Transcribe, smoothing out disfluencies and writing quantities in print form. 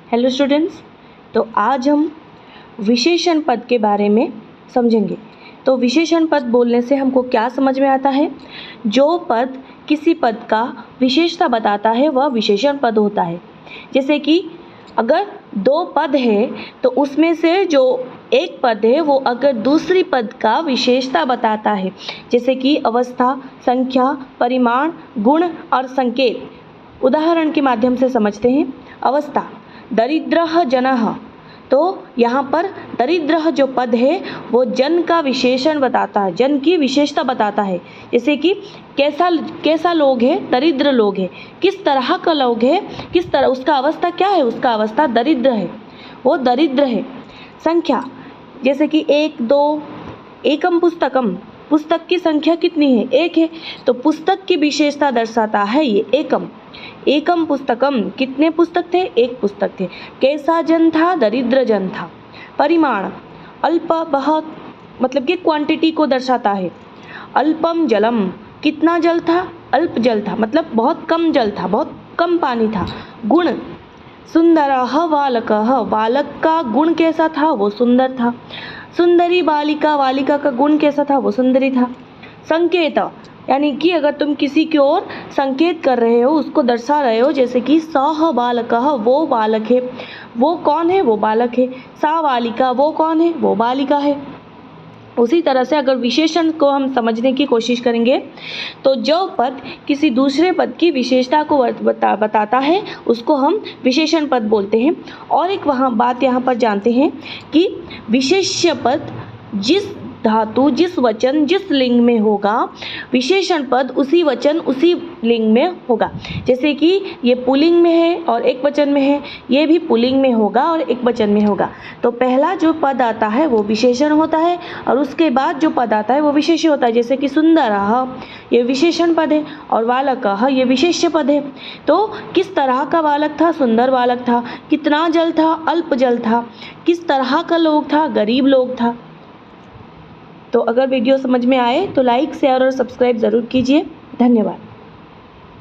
Hello students, तो आज हम विशेषण पद के बारे में समझेंगे। तो विशेषण पद बोलने से हमको क्या समझ में आता है? जो पद किसी पद का विशेषता बताता है वह विशेषण पद होता है। जैसे कि अगर दो पद है तो उसमें से जो एक पद है वो अगर दूसरी पद का विशेषता बताता है, जैसे कि अवस्था, संख्या, परिमाण, गुण और संकेत। उदाहरण के माध्यम से समझते हैं। अवस्था, दरिद्रः जनः, तो यहाँ पर दरिद्रः जो पद है वो जन का विशेषण बताता है, जन की विशेषता बताता है। जैसे कि कैसा लोग है, दरिद्र लोग है, किस तरह का लोग है, किस तरह, उसका अवस्था क्या है, उसका अवस्था दरिद्र है, वो दरिद्र है। संख्या, जैसे कि 1, 2, एकम पुस्तकम, पुस्तक की संख्या कितनी है, एक है, तो पुस्तक की विशेषता दर्शाता है ये एकम। एकम पुस्तकम, कितने पुस्तक थे, एक पुस्तक थे। कैसा जन था, दरिद्र जन था। परिमाण, अल्प, बहुत, मतलब कि क्वांटिटी को दर्शाता है। अल्पम जलम, कितना जल था, अल्प जल था, मतलब बहुत कम जल था, बहुत कम पानी था। गुण, सुंदरः बालकः, बालक का गुण कैसा था, वो सुंदर था। सुंदरी बालिका, बालिका का गुण कैसा था, वो सुंदरी था। संकेत, यानी कि अगर तुम किसी की ओर संकेत कर रहे हो, उसको दर्शा रहे हो, जैसे कि सः बालकः, वो बालक है, वो कौन है, वो बालक है। सा बालिका, वो कौन है, वो बालिका है। उसी तरह से अगर विशेषण को हम समझने की कोशिश करेंगे तो जो पद किसी दूसरे पद की विशेषता को बताता है उसको हम विशेषण पद बोलते हैं। और एक बात यहाँ पर जानते हैं कि विशेष्य पद जिस धातु, जिस वचन, जिस लिंग में होगा, विशेषण पद उसी वचन, उसी लिंग में होगा। जैसे कि ये पुल्लिंग में है और एक वचन में है, ये भी पुल्लिंग में होगा और एक वचन में होगा। तो पहला जो पद आता है वो विशेषण होता है और उसके बाद जो पद आता है वो विशेष्य होता है। जैसे कि सुंदरः, ये विशेषण पद है, और बालकः, ये विशेष्य पद है। तो किस तरह का बालक था, सुंदर बालक था। कितना जल था, अल्प जल था। किस तरह का लोग था, गरीब लोग था। तो अगर वीडियो समझ में आए तो लाइक, शेयर और सब्सक्राइब ज़रूर कीजिए। धन्यवाद।